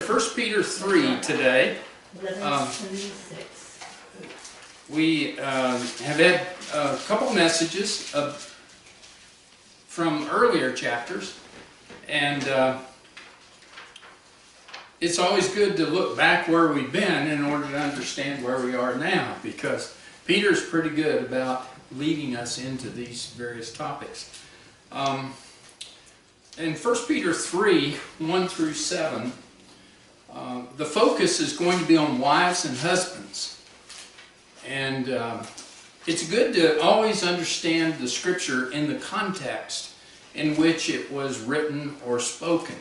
1 Peter 3 today. 11:26. We have had a couple messages from earlier chapters, and it's always good to look back where we've been in order to understand where we are now, because Peter's pretty good about leading us into these various topics. In 1 Peter 3, 1 through 7, the focus is going to be on wives and husbands. And it's good to always understand the scripture in the context in which it was written or spoken.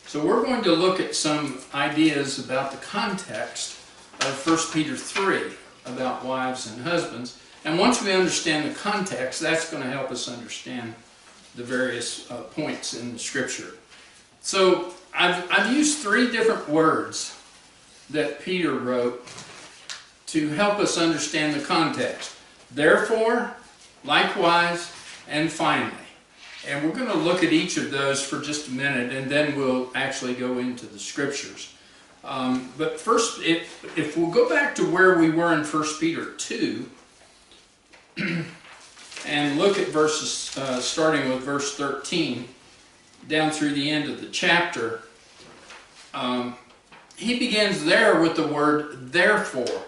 So we're going to look at some ideas about the context of 1 Peter 3 about wives and husbands. And once we understand the context, that's going to help us understand the various points in the scripture. So I've used three different words that Peter wrote to help us understand the context. Therefore, likewise, and finally. And we're going to look at each of those for just a minute, and then we'll actually go into the scriptures. But first, if we'll go back to where we were in 1 Peter 2, and look at verses, starting with verse 13, down through the end of the chapter, he begins there with the word therefore.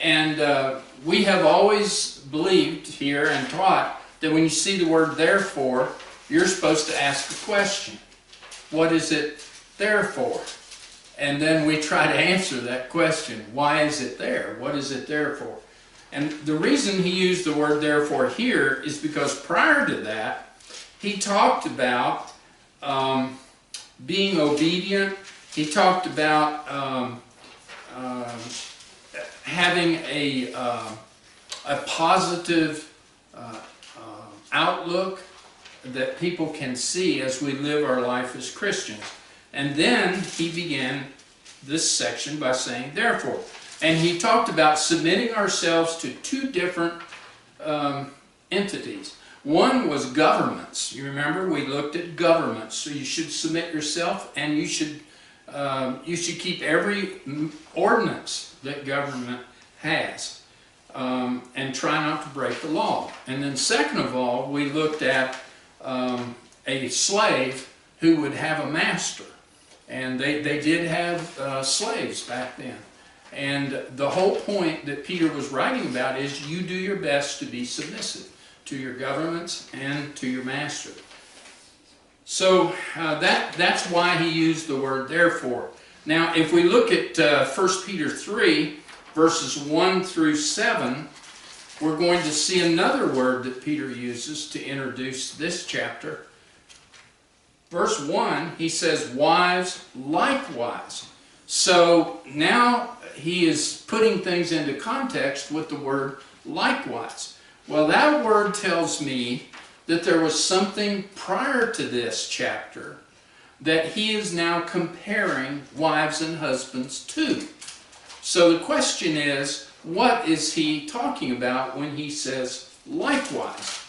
And we have always believed here and taught that when you see the word therefore, you're supposed to ask a question. What is it there for? And then we try to answer that question. Why is it there? What is it there for? And the reason he used the word therefore here is because prior to that, he talked about being obedient. He talked about having a positive outlook that people can see as we live our life as Christians. And then he began this section by saying therefore. And he talked about submitting ourselves to two different entities. One was governments. You remember we looked at governments. So you should submit yourself, and you should keep every ordinance that government has, and try not to break the law. And then second of all, we looked at a slave who would have a master. And they did have slaves back then. And the whole point that Peter was writing about is you do your best to be submissive to your governments and to your master. So that's why he used the word therefore. Now if we look at 1 Peter 3 verses 1 through 7, we're going to see another word that Peter uses to introduce this chapter. Verse 1, he says, wives likewise. So now he is putting things into context with the word likewise. Well, that word tells me that there was something prior to this chapter that he is now comparing wives and husbands to. So the question is, what is he talking about when he says likewise?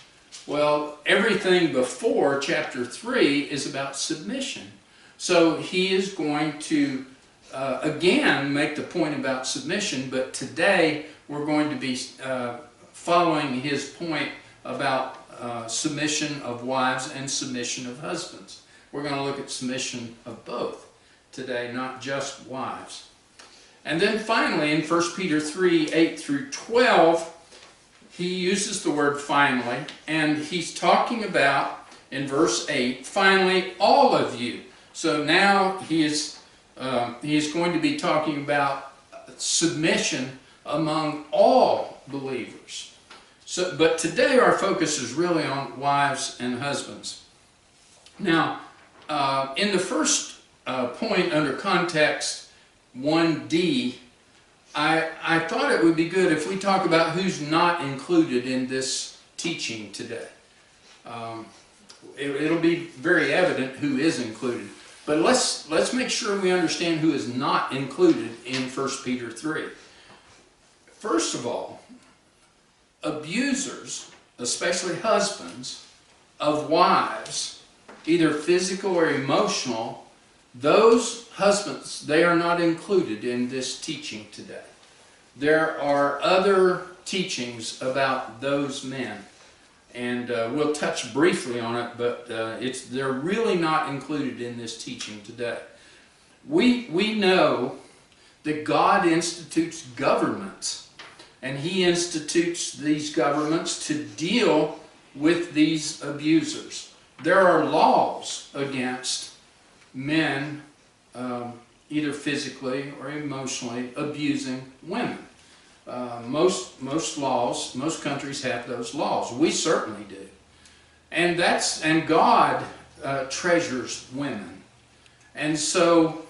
Well, everything before chapter 3 is about submission. So he is going to again make the point about submission, but today we're going to be following his point about submission of wives and submission of husbands. We're going to look at submission of both today, not just wives. And then finally in 1 Peter 3, 8 through 12, he uses the word finally, and he's talking about, in verse 8, finally all of you. So now he is going to be talking about submission among all believers. So, but today our focus is really on wives and husbands. Now, in the first point under context 1D, I thought it would be good if we talk about who's not included in this teaching today. It'll be very evident who is included. But let's make sure we understand who is not included in 1 Peter 3. First of all, abusers, especially husbands, of wives, either physical or emotional, Those husbands, they are not included in this teaching today. There are other teachings about those men, and we'll touch briefly on it, but they're really not included in this teaching today. We know that God institutes governments, and He institutes these governments to deal with these abusers. There are laws against men either physically or emotionally abusing women. Most laws, most countries have those laws. We certainly do. And God treasures women. And so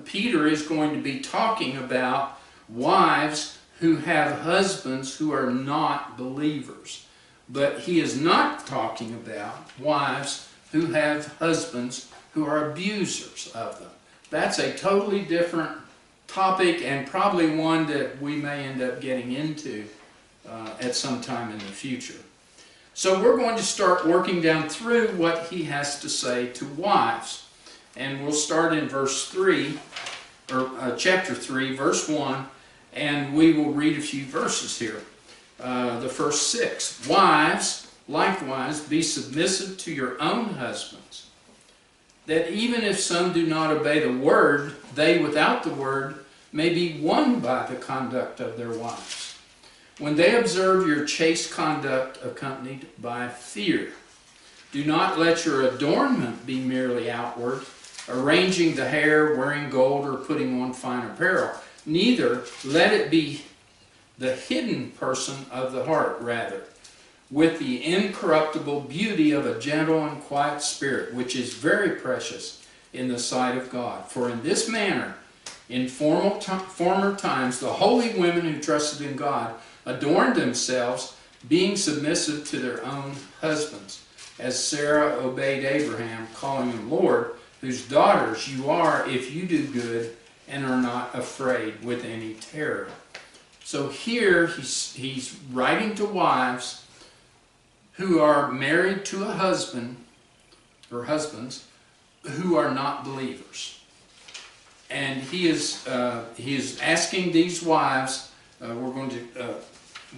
Peter is going to be talking about wives who have husbands who are not believers. But he is not talking about wives who have husbands who are abusers of them. That's a totally different topic, and probably one that we may end up getting into at some time in the future. So we're going to start working down through what he has to say to wives. And we'll start in verse 3, or chapter 3, verse 1, and we will read a few verses here. The first 6. Wives, likewise, be submissive to your own husbands, that even if some do not obey the word, they without the word may be won by the conduct of their wives, when they observe your chaste conduct accompanied by fear. Do not let your adornment be merely outward, arranging the hair, wearing gold, or putting on fine apparel. Neither let it be the hidden person of the heart, rather, with the incorruptible beauty of a gentle and quiet spirit, which is very precious in the sight of God. For in this manner, in former times, the holy women who trusted in God adorned themselves, being submissive to their own husbands, as Sarah obeyed Abraham, calling him Lord, whose daughters you are if you do good and are not afraid with any terror. So here he's writing to wives who are married to a husband, or husbands, who are not believers. And he is asking these wives, we're going to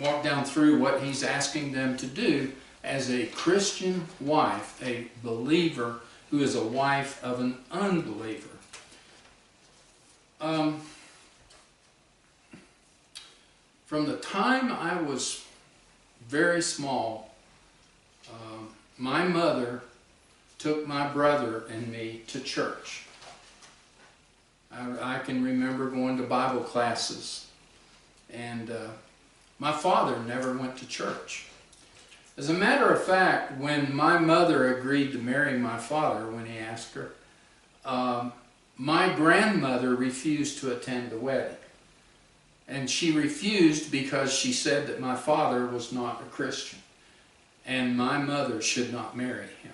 walk down through what he's asking them to do as a Christian wife, a believer who is a wife of an unbeliever. From the time I was very small, my mother took my brother and me to church. I can remember going to Bible classes, and my father never went to church. As a matter of fact, when my mother agreed to marry my father, when he asked her, my grandmother refused to attend the wedding. And she refused because she said that my father was not a Christian, and my mother should not marry him.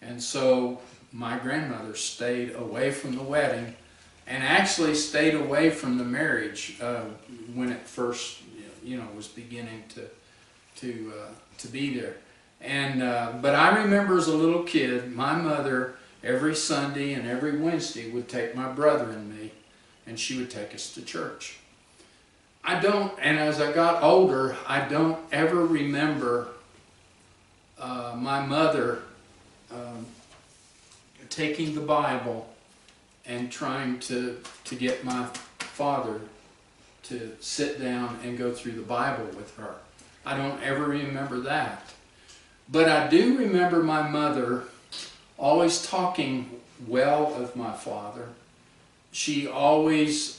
And so my grandmother stayed away from the wedding, and actually stayed away from the marriage when it first, was beginning to be there. And but I remember as a little kid, my mother every Sunday and every Wednesday would take my brother and me, and she would take us to church. And as I got older, I don't ever remember my mother taking the Bible and trying to get my father to sit down and go through the Bible with her. I don't ever remember that. But I do remember my mother always talking well of my father. She always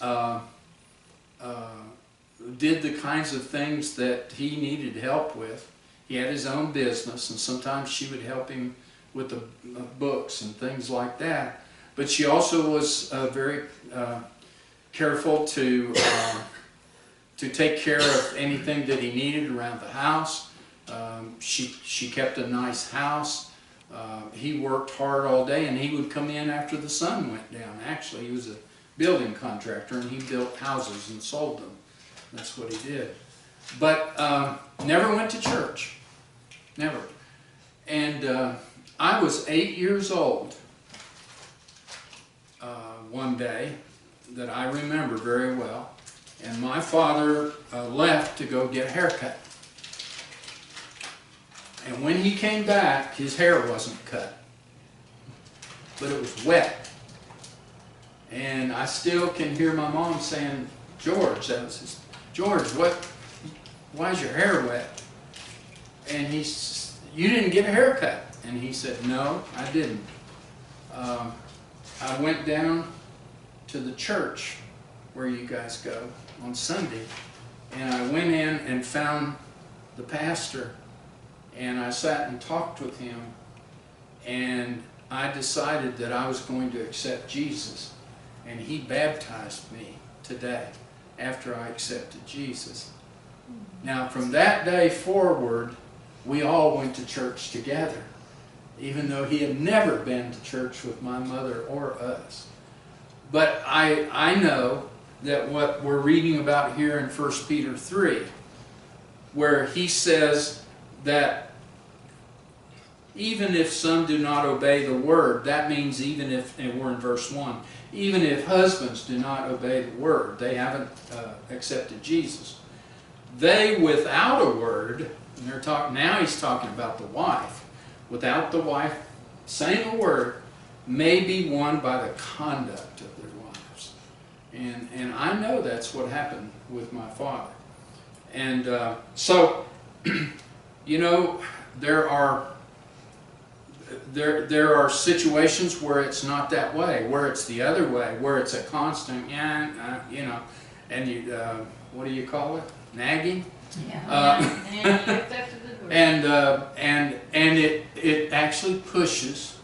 did the kinds of things that he needed help with. He had his own business, and sometimes she would help him with the books and things like that. But she also was very careful to take care of anything that he needed around the house. She kept a nice house. He worked hard all day, and he would come in after the sun went down. Actually, he was a building contractor, and he built houses and sold them. That's what he did. But never went to church. Never. And I was 8 years old one day that I remember very well, and my father left to go get a haircut. And when he came back, his hair wasn't cut, but it was wet. And I still can hear my mom saying, "George," that was his, "George, why is your hair wet?" And he said, "You didn't get a haircut." And he said, "No, I didn't. I went down to the church where you guys go on Sunday, and I went in and found the pastor, and I sat and talked with him, and I decided that I was going to accept Jesus, and he baptized me today after I accepted Jesus." Now, from that day forward, we all went to church together, even though he had never been to church with my mother or us. But I know that what we're reading about here in 1 Peter 3, where he says that even if some do not obey the word, that means even if, and we're in verse 1, even if husbands do not obey the word, they haven't accepted Jesus, they without a word, and they're talking, now he's talking about the wife, without the wife saying a word, may be won by the conduct of their wives. And I know that's what happened with my father. And so, you know, there are situations where it's not that way, where it's the other way, where it's a constant, you know, and you, what do you call it? Nagging? And it actually pushes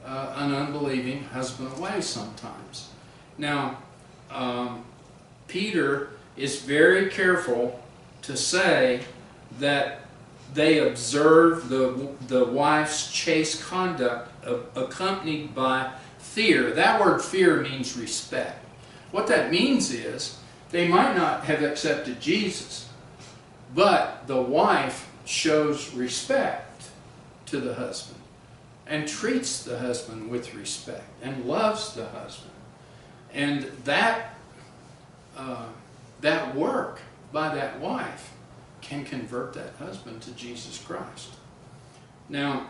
an unbelieving husband away sometimes. Now, Peter is very careful to say that they observe the wife's chaste conduct accompanied by fear. That word fear means respect. What that means is they might not have accepted Jesus, but the wife shows respect to the husband and treats the husband with respect and loves the husband. And that work by that wife can convert that husband to Jesus Christ. Now,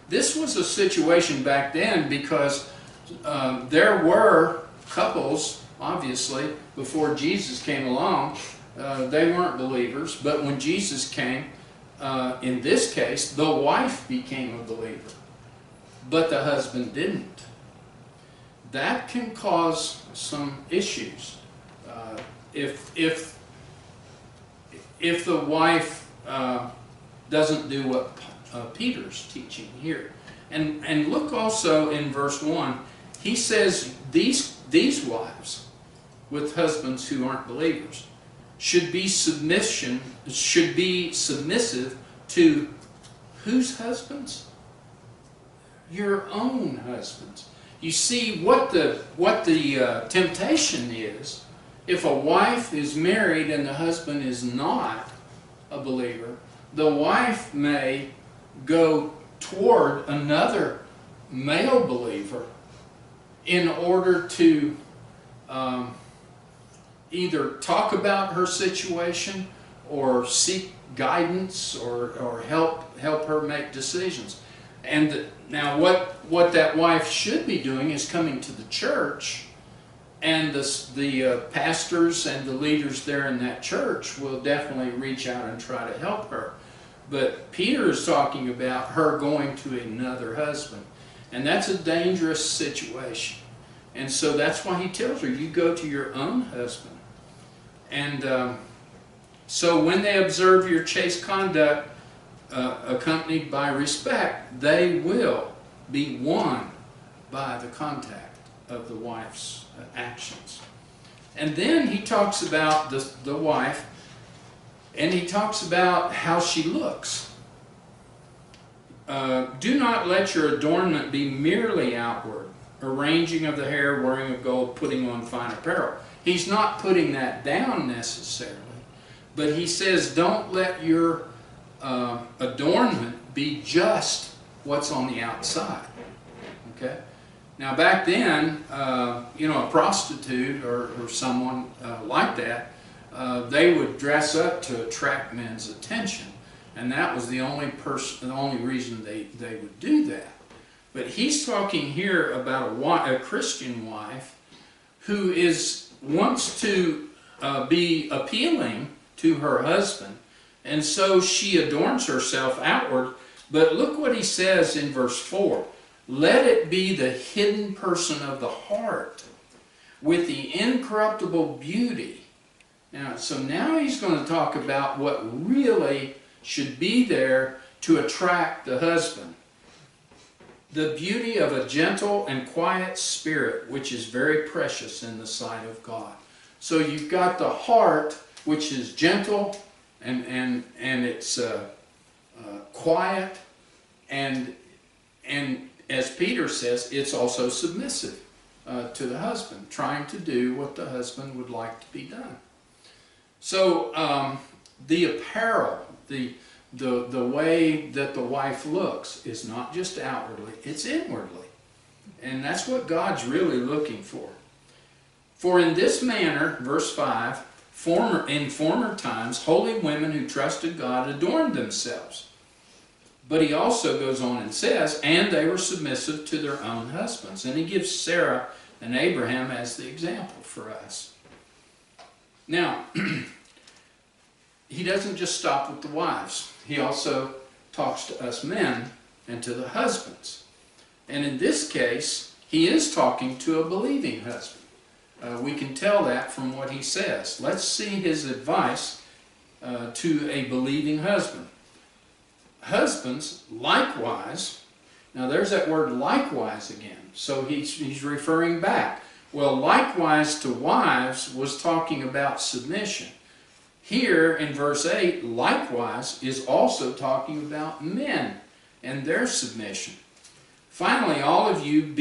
this was a situation back then because there were couples, obviously, before Jesus came along. They weren't believers, but when Jesus came, in this case, the wife became a believer, but the husband didn't. That can cause some issues. If the wife doesn't do what Peter's teaching here. And look also in verse 1, he says these wives with husbands who aren't believers should be submissive to whose husbands? Your own husbands. You see what the temptation is. If a wife is married and the husband is not a believer, the wife may go toward another male believer in order to either talk about her situation or seek guidance or help her make decisions. And now what that wife should be doing is coming to the church, and the pastors and the leaders there in that church will definitely reach out and try to help her. But Peter is talking about her going to another husband, and that's a dangerous situation. And so that's why he tells her, you go to your own husband. And so when they observe your chaste conduct accompanied by respect, they will be won by the contact of the wife's actions. And then he talks about the wife, and he talks about how she looks. Do not let your adornment be merely outward, arranging of the hair, wearing of gold, putting on fine apparel. He's not putting that down necessarily, but he says don't let your adornment be just what's on the outside. Okay? Now back then, you know, a prostitute or someone like that, they would dress up to attract men's attention. And that was the only reason they would do that. But he's talking here about a Christian wife who wants to be appealing to her husband, and so she adorns herself outward. But look what he says in verse 4. Let it be the hidden person of the heart with the incorruptible beauty. Now he's going to talk about what really should be there to attract the husband. The beauty of a gentle and quiet spirit, which is very precious in the sight of God. So you've got the heart, which is gentle and it's quiet, and as Peter says, it's also submissive to the husband, trying to do what the husband would like to be done. So the apparel, the way that the wife looks is not just outwardly, it's inwardly. And that's what God's really looking for. For in this manner, verse 5, in former times, holy women who trusted God adorned themselves. But he also goes on and says, and they were submissive to their own husbands. And he gives Sarah and Abraham as the example for us. Now, he doesn't just stop with the wives. He also talks to us men and to the husbands. And in this case, he is talking to a believing husband. We can tell that from what he says. Let's see his advice to a believing husband. Husbands, likewise, now there's that word likewise again. So he's referring back. Well, likewise to wives was talking about submission. Here in verse 8, likewise is also talking about men and their submission. Finally, all of you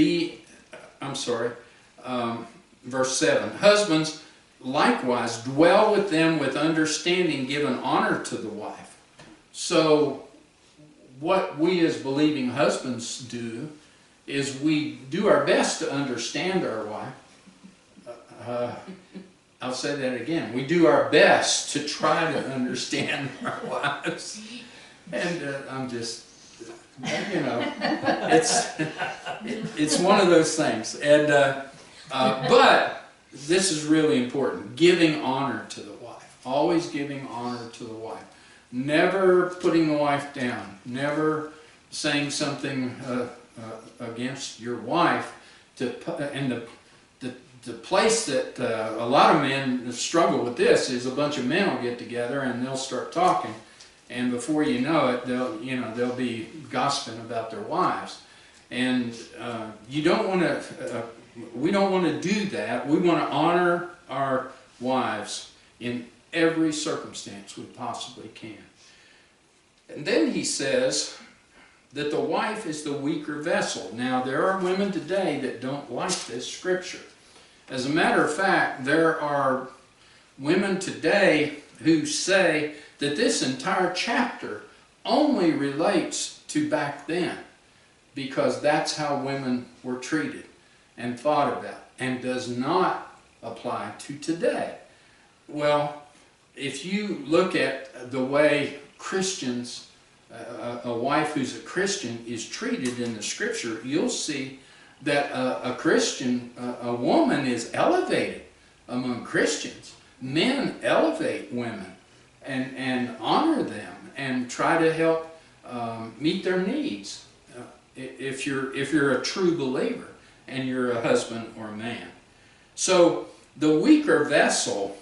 verse 7, husbands, likewise dwell with them with understanding, giving honor to the wife. So what we as believing husbands do is we do our best to understand our wife. I'll say that again. We do our best to try to understand our wives. And I'm just, you know, it's one of those things. And but this is really important. Giving honor to the wife. Always giving honor to the wife. Never putting the wife down. Never saying something against your wife. And the place that a lot of men struggle with this is a bunch of men will get together and they'll start talking, and before you know it, they'll be gossiping about their wives, and you don't want to. We don't want to do that. We want to honor our wives in every circumstance we possibly can. And then he says that the wife is the weaker vessel. Now, there are women today that don't like this scripture. As a matter of fact, there are women today who say that this entire chapter only relates to back then, because that's how women were treated and thought about, and does not apply to today. Well, if you look at the way Christians, a wife who's a Christian is treated in the scripture, you'll see that a Christian, a woman is elevated among Christians. Men elevate women and honor them and try to help meet their needs if you're a true believer and you're a husband or a man. So the weaker vessel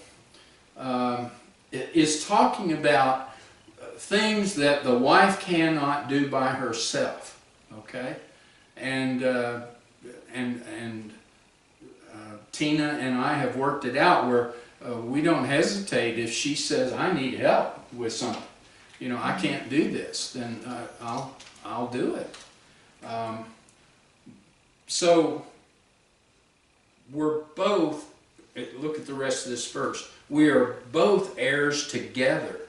is talking about things that the wife cannot do by herself, okay? And Tina and I have worked it out where we don't hesitate if she says, I need help with something. You know, I can't do this, then I'll do it. So we're both, look at the rest of this verse, we are both heirs together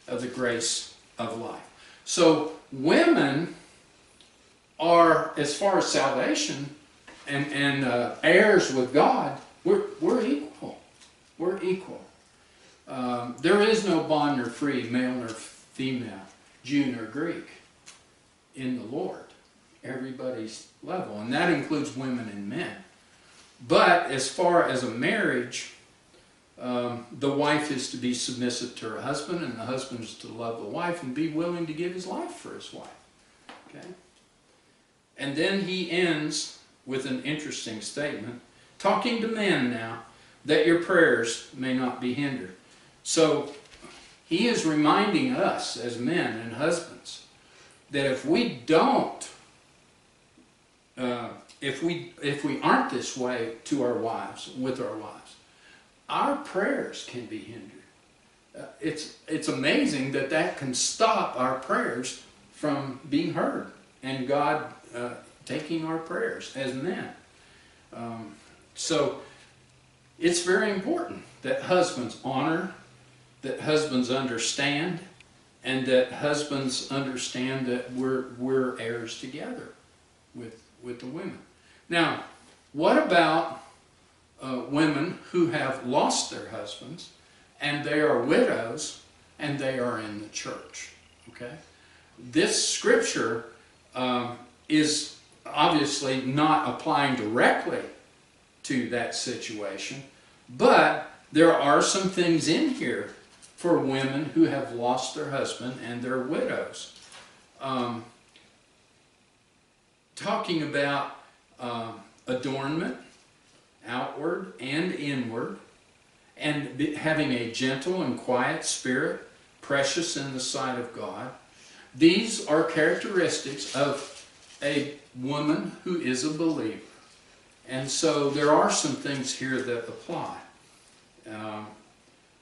of the grace of life. So women are, as far as salvation and heirs with God, we're equal. We're equal. There is no bond nor free, male nor female, Jew nor Greek in the Lord. Everybody's level, and that includes women and men. But as far as a marriage, the wife is to be submissive to her husband, and the husband is to love the wife and be willing to give his life for his wife. Okay? And then he ends with an interesting statement, talking to men now, that your prayers may not be hindered. So he is reminding us as men and husbands that if we don't, if we aren't this way to our wives, with our wives, our prayers can be hindered. It's amazing that can stop our prayers from being heard and God taking our prayers as men. So it's very important that husbands honor, that husbands understand, and that husbands understand that we're heirs together with the women. Now, what about women who have lost their husbands and they are widows and they are in the church? Okay, this scripture is obviously not applying directly to that situation, but there are some things in here for women who have lost their husband and they're widows. Talking about adornment, outward and inward, and having a gentle and quiet spirit, precious in the sight of God. These are characteristics of a woman who is a believer. And so there are some things here that apply.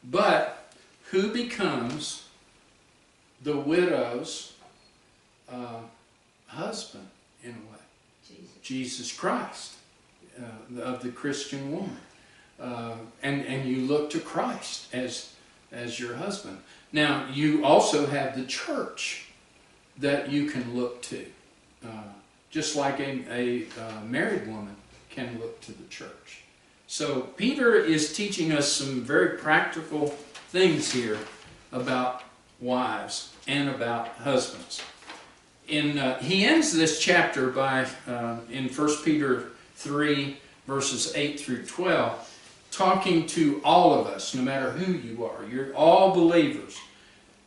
But who becomes the widow's husband in a way? Jesus Christ, of the Christian woman. And you look to Christ as your husband. Now, you also have the church that you can look to. Just like a married woman can look to the church. So Peter is teaching us some very practical things here about wives and about husbands. He ends this chapter by, in 1 Peter 3, verses 8 through 12, talking to all of us, no matter who you are. You're all believers.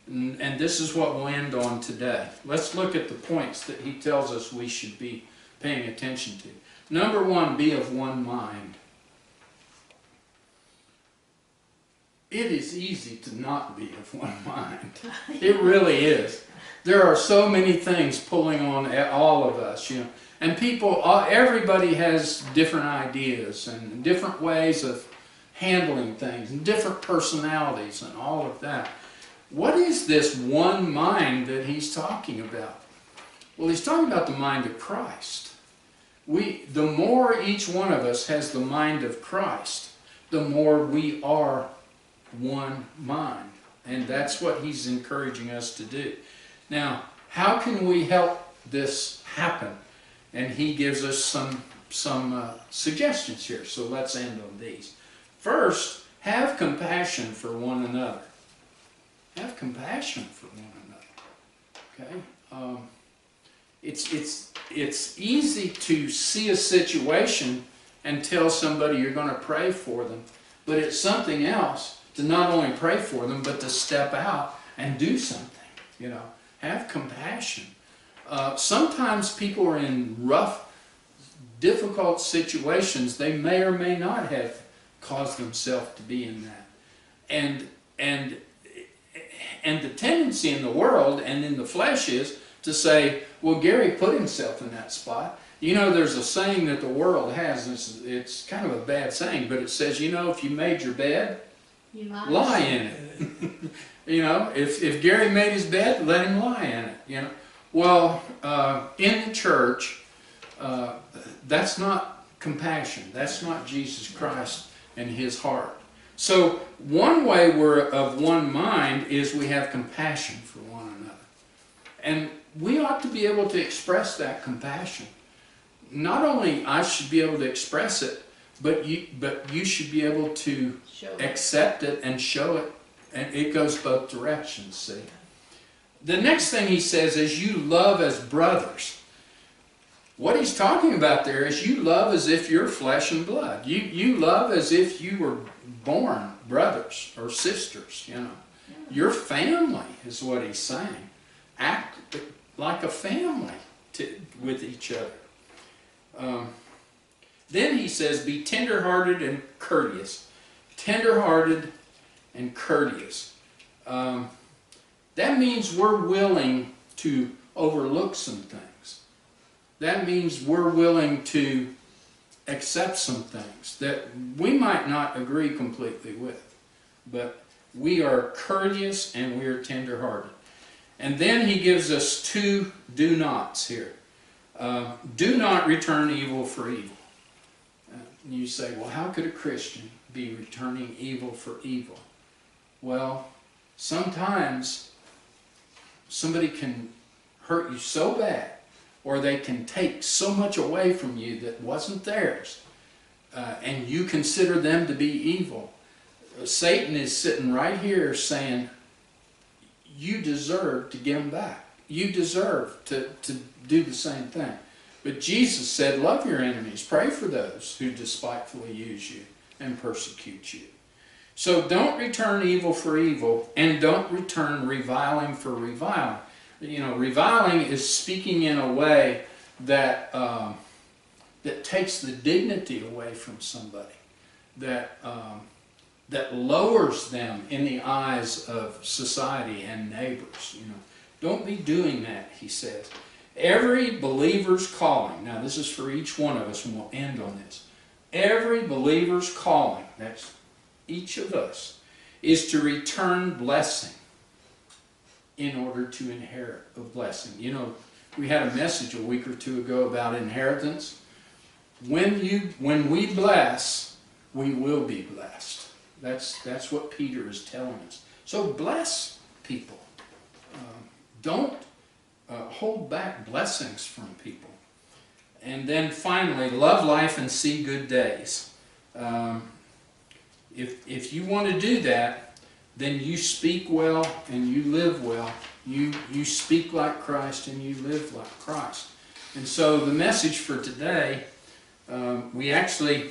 And this is what we'll end on today. Let's look at the points that he tells us we should be paying attention to. Number one, be of one mind. It is easy to not be of one mind. It really is. There are so many things pulling on all of us, you know. And people, everybody has different ideas and different ways of handling things and different personalities and all of that. What is this one mind that he's talking about? Well, he's talking about the mind of Christ. The more each one of us has the mind of Christ, the more we are one mind. And that's what he's encouraging us to do. Now, how can we help this happen? And he gives us some suggestions here. So let's end on these. First, have compassion for one another. Have compassion for one another. Okay? It's easy to see a situation and tell somebody you're going to pray for them, but it's something else to not only pray for them, but to step out and do something. You know, have compassion. Sometimes people are in rough, difficult situations. They may or may not have caused themselves to be in that. And the tendency in the world and in the flesh is to say, well, Gary put himself in that spot. You know, there's a saying that the world has, and it's kind of a bad saying, but it says, you know, if you made your bed, you lie in it. You know, if Gary made his bed, let him lie in it. You know, well, in the church, that's not compassion. That's not Jesus Christ and his heart. So one way we're of one mind is we have compassion for one another. we ought to be able to express that compassion. Not only I should be able to express it, but you should be able to accept it and show it. And it goes both directions, see. The next thing he says is you love as brothers. What he's talking about there is you love as if you're flesh and blood. You love as if you were born brothers or sisters, you know. Your family is what he's saying. Act like a family with each other. Then he says, be tender-hearted and courteous. Tender-hearted and courteous. That means we're willing to overlook some things. That means we're willing to accept some things that we might not agree completely with. But we are courteous and we are tender-hearted. And then he gives us two do nots here. Do not return evil for evil. You say, well, how could a Christian be returning evil for evil? Well, sometimes somebody can hurt you so bad, or they can take so much away from you that wasn't theirs, and you consider them to be evil. Satan is sitting right here saying, you deserve to give them back. You deserve to do the same thing. But Jesus said, love your enemies. Pray for those who despitefully use you and persecute you. So don't return evil for evil, and don't return reviling for reviling. You know, reviling is speaking in a way that that takes the dignity away from somebody, that lowers them in the eyes of society and neighbors. You know, don't be doing that, he says. Every believer's calling, now this is for each one of us, and we'll end on this. Every believer's calling, that's each of us, is to return blessing in order to inherit a blessing. You know, we had a message a week or two ago about inheritance. When we bless, we will be blessed. That's what Peter is telling us. So bless people. Don't hold back blessings from people. And then finally, love life and see good days. If you want to do that, then you speak well and you live well. You speak like Christ and you live like Christ. And so the message for today, we actually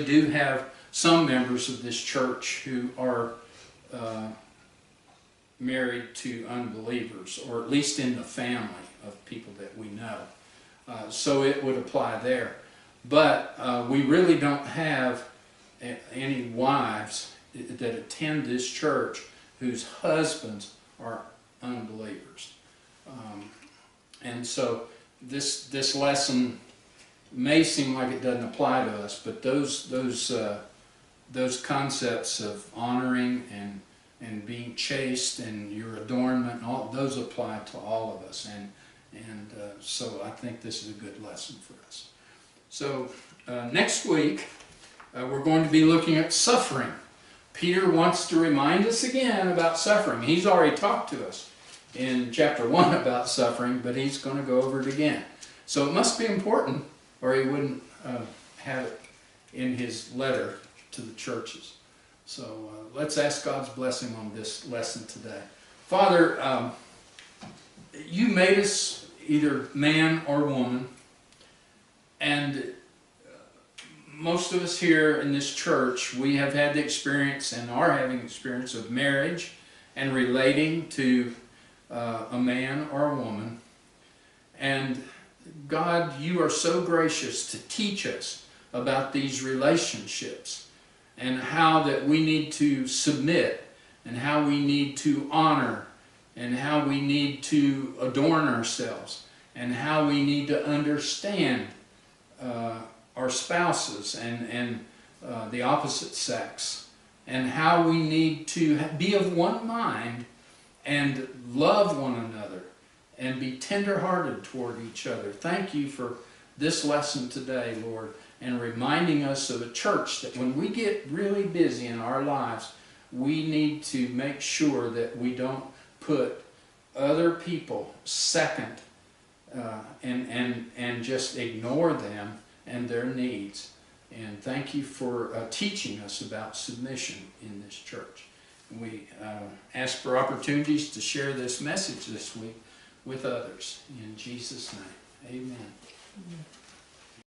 do have some members of this church who are married to unbelievers, or at least in the family of people that we know. So it would apply there. But we really don't have any wives that attend this church whose husbands are unbelievers. And so this lesson may seem like it doesn't apply to us, but those concepts of honoring and being chaste and your adornment, all those apply to all of us. And so I think this is a good lesson for us. So next week we're going to be looking at suffering. Peter wants to remind us again about suffering. He's already talked to us in chapter 1 about suffering, but he's going to go over it again. So it must be important, or he wouldn't have it in his letter to the churches. So let's ask God's blessing on this lesson today. Father, you made us either man or woman, and most of us here in this church, we have had the experience and are having experience of marriage and relating to a man or a woman. And God, you are so gracious to teach us about these relationships and how that we need to submit and how we need to honor and how we need to adorn ourselves and how we need to understand our spouses and the opposite sex, and how we need to be of one mind and love one another and be tender-hearted toward each other. Thank you for this lesson today, Lord, and reminding us of a church that when we get really busy in our lives, we need to make sure that we don't put other people second and just ignore them and their needs. And thank you for teaching us about submission in this church. We ask for opportunities to share this message this week with others. In Jesus' name, amen.